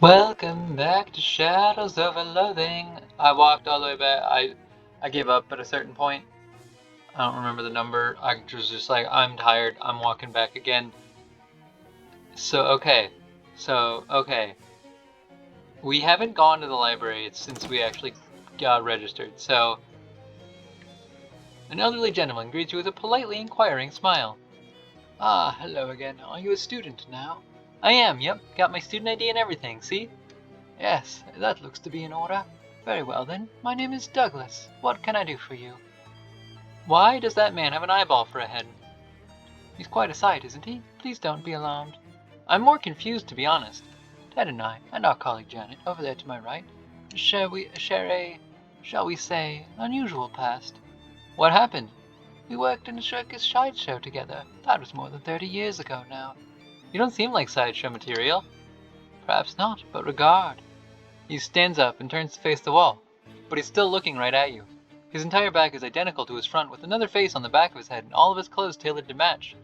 Welcome back to Shadows of a Loathing. I walked all the way back. I gave up at a certain point. I don't remember the number. I was just like, I'm tired. I'm walking back again. So okay. We haven't gone to the library since we actually got registered. So an elderly gentleman greets you with a politely inquiring smile. Ah, hello again. Are you a student now? I am. Yep. Got my student ID and everything. See? Yes, that looks to be in order. Very well then, my name is Douglas. What can I do for you? Why does that man have an eyeball for a head? He's quite a sight, isn't he? Please don't be alarmed. I'm more confused, to be honest. Ted and I, and our colleague Janet, over there to my right, share a, shall we say, unusual past. What happened? We worked in a circus sideshow together. That was more than 30 years ago now. You don't seem like sideshow material. Perhaps not, but regard. He stands up and turns to face the wall, but he's still looking right at you. His entire back is identical to his front, with another face on the back of his head and all of his clothes tailored to match.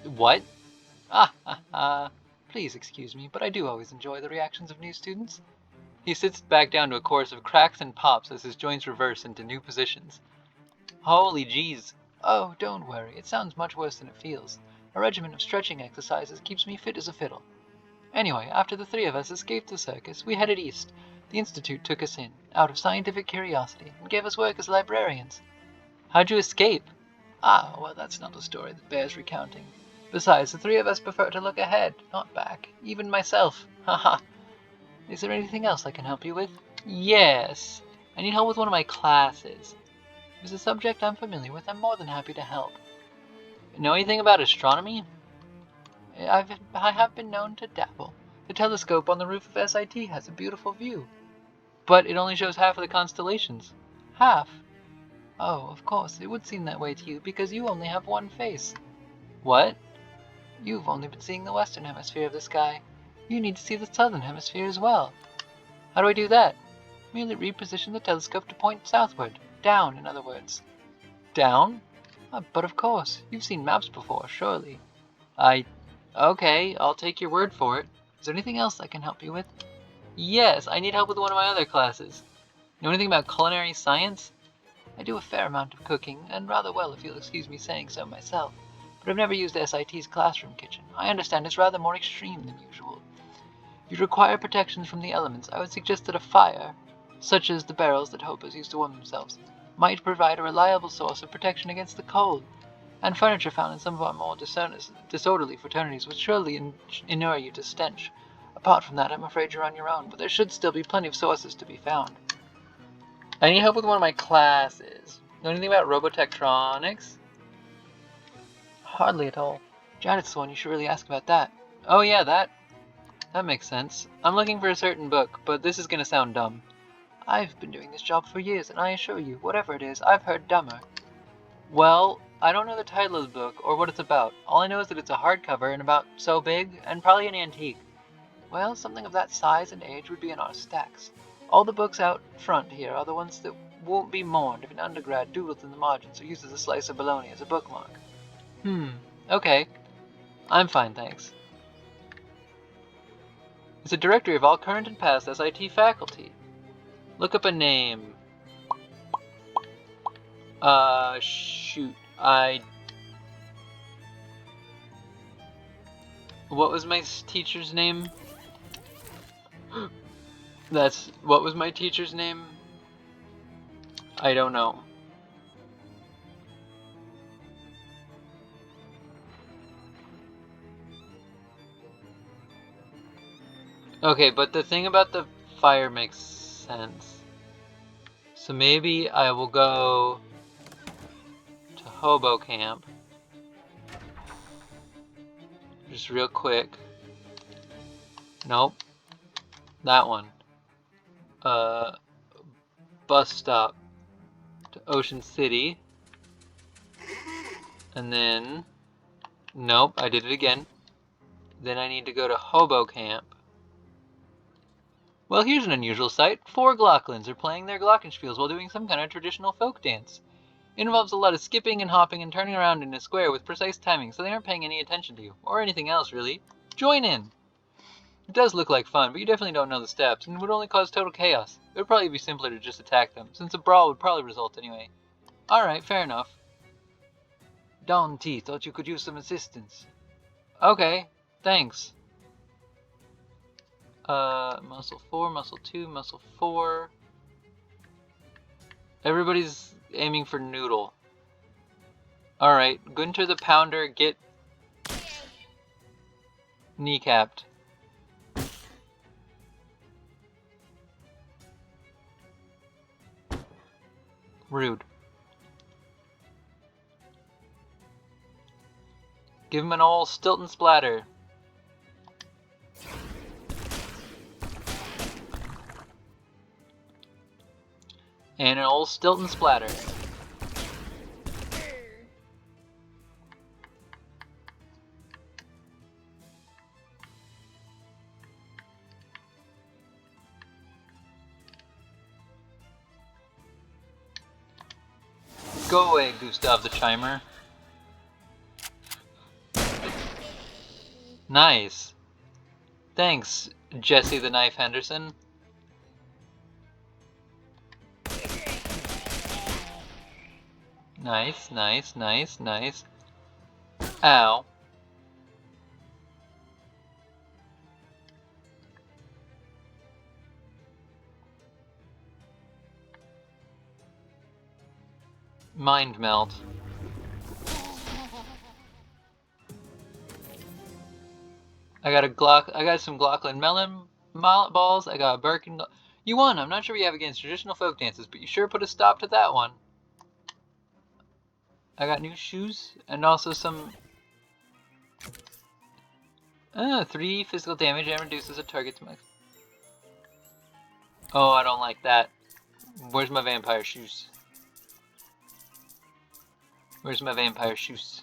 What? Ah. Please excuse me, but I do always enjoy the reactions of new students. He sits back down to a chorus of cracks and pops as his joints reverse into new positions. Holy jeez. Oh, don't worry, it sounds much worse than it feels. A regimen of stretching exercises keeps me fit as a fiddle. Anyway, after the three of us escaped the circus, we headed east. The Institute took us in, out of scientific curiosity, and gave us work as librarians. How'd you escape? Ah, well, that's not a story that bears recounting. Besides, the three of us prefer to look ahead, not back. Even myself. Haha. Is there anything else I can help you with? Yes. I need help with one of my classes. If it's a subject I'm familiar with, I'm more than happy to help. Know anything about astronomy? I have been known to dabble. The telescope on the roof of SIT has a beautiful view. But it only shows half of the constellations. Half? Oh, of course, it would seem that way to you because you only have one face. What? You've only been seeing the western hemisphere of the sky. You need to see the southern hemisphere as well. How do I do that? Merely reposition the telescope to point southward. Down, in other words. Down? But of course, you've seen maps before, surely. Okay, I'll take your word for it. Is there anything else I can help you with? Yes, I need help with one of my other classes. Know anything about culinary science? I do a fair amount of cooking, and rather well if you'll excuse me saying so myself, but I've never used SIT's classroom kitchen. I understand it's rather more extreme than usual. If you require protections from the elements, I would suggest that a fire, such as the barrels that hopers use to warm themselves, might provide a reliable source of protection against the cold, and furniture found in some of our more disorderly fraternities would surely inure you to stench. Apart from that, I'm afraid you're on your own, but there should still be plenty of sources to be found. I need help with one of my classes. Know anything about robotectronics? Hardly at all. Janet's the one you should really ask about that. Oh yeah, that makes sense. I'm looking for a certain book, but this is gonna sound dumb. I've been doing this job for years, and I assure you, whatever it is, I've heard dumber. Well, I don't know the title of the book or what it's about. All I know is that it's a hardcover and about so big, and probably an antique. Well, something of that size and age would be in our stacks. All the books out front here are the ones that won't be mourned if an undergrad doodles in the margins or uses a slice of bologna as a bookmark. Okay. I'm fine, thanks. It's a directory of all current and past SIT faculty. Look up a name. Shoot. What was my teacher's name? What was my teacher's name? I don't know. Okay, but the thing about the fire makes sense. So maybe I will go to Hobo Camp. Just real quick. Nope. That one. Bus stop to Ocean City. And then... Nope, I did it again. Then I need to go to Hobo Camp. Well, here's an unusual sight. 4 Glocklins are playing their glockenspiels while doing some kind of traditional folk dance. It involves a lot of skipping and hopping and turning around in a square with precise timing, so they aren't paying any attention to you. Or anything else, really. Join in! It does look like fun, but you definitely don't know the steps, and would only cause total chaos. It would probably be simpler to just attack them, since a brawl would probably result anyway. Alright, fair enough. Dawn T, thought you could use some assistance. Okay, thanks. Muscle 4, muscle 2, muscle 4. Everybody's aiming for Noodle. Alright, Gunter the Pounder, get kneecapped. Rude. Give him an old Stilton splatter. And an old Stilton splatter. Go away, Gustav the Chimer. Nice. Thanks, Jesse the Knife Henderson. Nice, nice, nice, nice. Ow. Mind melt. I got some Glocklin melon mallet balls. I got a Birkin. You won. I'm not sure what you have against traditional folk dances, but you sure put a stop to that one. I got new shoes and also some 3 physical damage and reduces a target's max. Oh, I don't like that. Where's my vampire shoes? Where's my vampire shoes?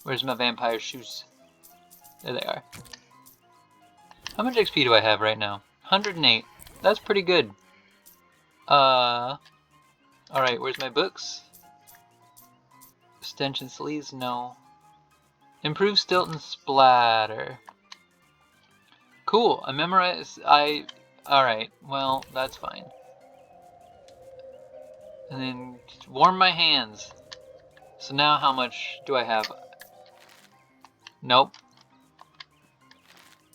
Where's my vampire shoes? There they are. How much XP do I have right now? 108. That's pretty good. Alright, where's my books? Extension sleeves? No. Improve Stilton Splatter. Cool. I memorized. Alright, well, that's fine. And then warm my hands. So now how much do I have? Nope.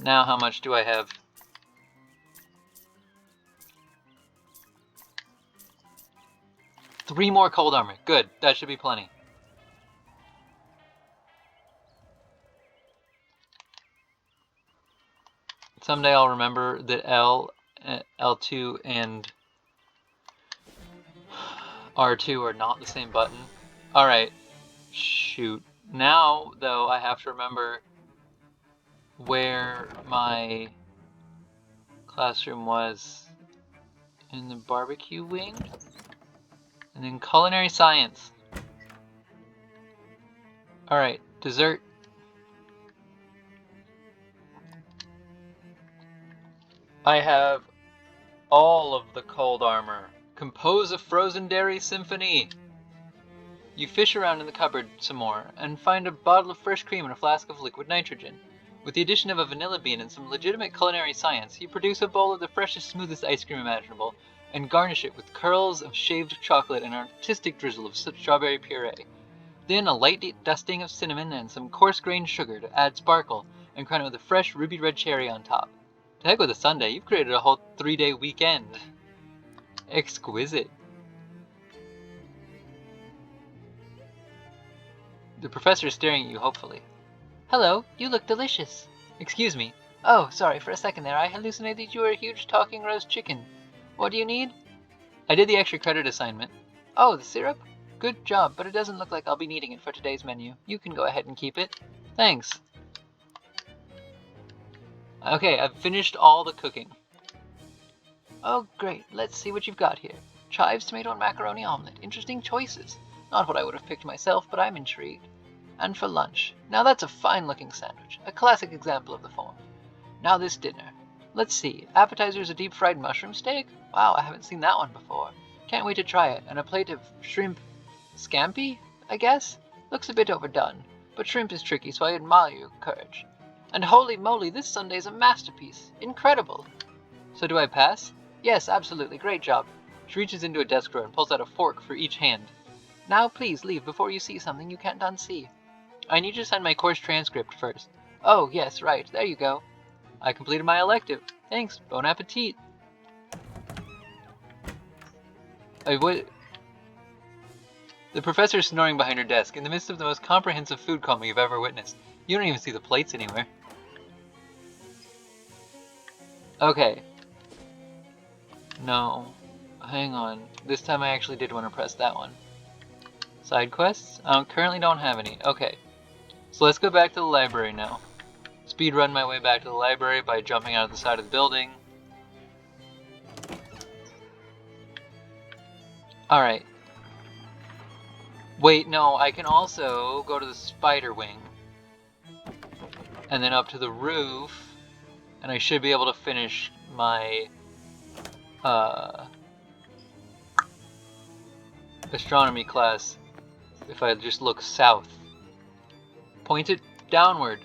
Now how much do I have? Three more cold armor. Good. That should be plenty. Someday I'll remember that L2 and R2 are not the same button. Alright. Shoot. Now, though, I have to remember where my classroom was in the barbecue wing. And then culinary science. Alright, dessert. I have all of the cold armor. Compose a frozen dairy symphony. You fish around in the cupboard some more and find a bottle of fresh cream and a flask of liquid nitrogen. With the addition of a vanilla bean and some legitimate culinary science, you produce a bowl of the freshest, smoothest ice cream imaginable and garnish it with curls of shaved chocolate and an artistic drizzle of strawberry puree. Then a light dusting of cinnamon and some coarse-grained sugar to add sparkle and crown it with a fresh ruby red cherry on top. To heck with a sundae, you've created a whole 3-day weekend. Exquisite. The professor is staring at you hopefully. Hello, you look delicious. Excuse me. Oh, sorry, for a second there I hallucinated you were a huge talking roast chicken. What do you need? I did the extra credit assignment. Oh, the syrup? Good job, but it doesn't look like I'll be needing it for today's menu. You can go ahead and keep it. Thanks. Okay, I've finished all the cooking. Oh, great. Let's see what you've got here. Chives, tomato, and macaroni omelet. Interesting choices. Not what I would have picked myself, but I'm intrigued. And for lunch. Now that's a fine-looking sandwich. A classic example of the form. Now this dinner. Let's see. Appetizer's a deep-fried mushroom steak? Wow, I haven't seen that one before. Can't wait to try it. And a plate of shrimp scampi, I guess? Looks a bit overdone. But shrimp is tricky, so I admire your courage. And holy moly, this sundae's a masterpiece. Incredible. So do I pass? Yes, absolutely. Great job. She reaches into a desk drawer and pulls out a fork for each hand. Now please leave before you see something you can't unsee. I need you to send my course transcript first. Oh, yes, right. There you go. I completed my elective. Thanks. Bon appetit. The professor's snoring behind her desk in the midst of the most comprehensive food coma you've ever witnessed. You don't even see the plates anywhere. Okay. No. Hang on. This time I actually did want to press that one. Side quests? I currently don't have any. Okay. So let's go back to the library now. Speed run my way back to the library by jumping out of the side of the building. Alright. Wait, no, I can also go to the spider wing. And then up to the roof. And I should be able to finish my astronomy class if I just look south. Point it downward.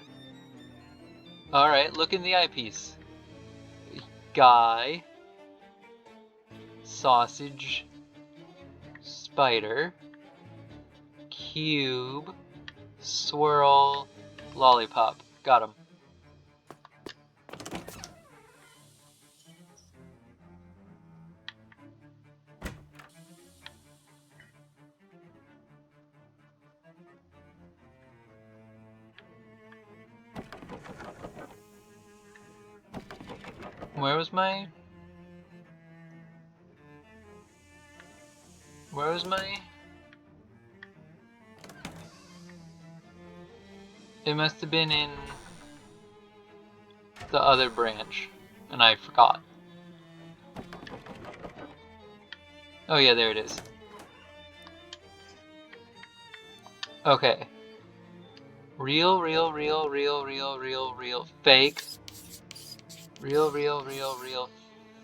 Alright, look in the eyepiece. Guy. Sausage. Spider. Cube. Swirl. Lollipop. Got him. Where was my... It must have been in the other branch, and I forgot. Oh yeah, there it is. Okay. Real, fake. Real,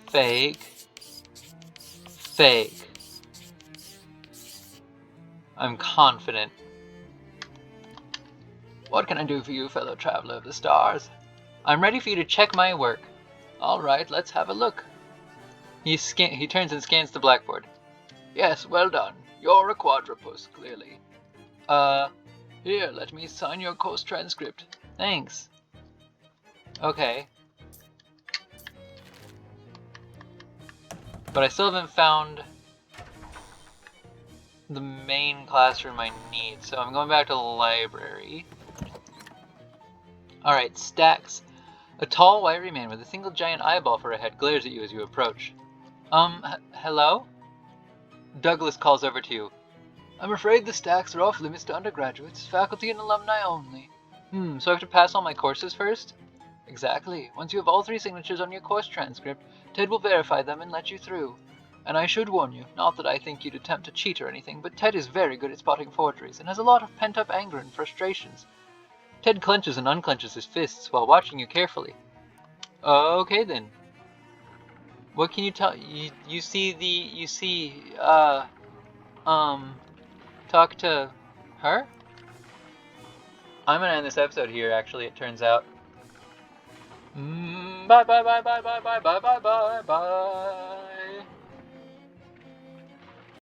fake. Fake. I'm confident. What can I do for you, fellow traveler of the stars? I'm ready for you to check my work. Alright, let's have a look. He turns and scans the blackboard. Yes, well done. You're a quadrupus, clearly. Here, let me sign your course transcript. Thanks. Okay. But I still haven't found the main classroom I need, so I'm going back to the library. Alright, stacks. A tall, wiry man with a single giant eyeball for a head glares at you as you approach. Hello? Douglas calls over to you. I'm afraid the stacks are off limits to undergraduates, faculty and alumni only. So I have to pass all my courses first? Exactly. Once you have all 3 signatures on your course transcript, Ted will verify them and let you through. And I should warn you, not that I think you'd attempt to cheat or anything, but Ted is very good at spotting forgeries and has a lot of pent-up anger and frustrations. Ted clenches and unclenches his fists while watching you carefully. Okay then. What can you tell? You see, talk to her? I'm gonna end this episode here, actually, it turns out. Bye.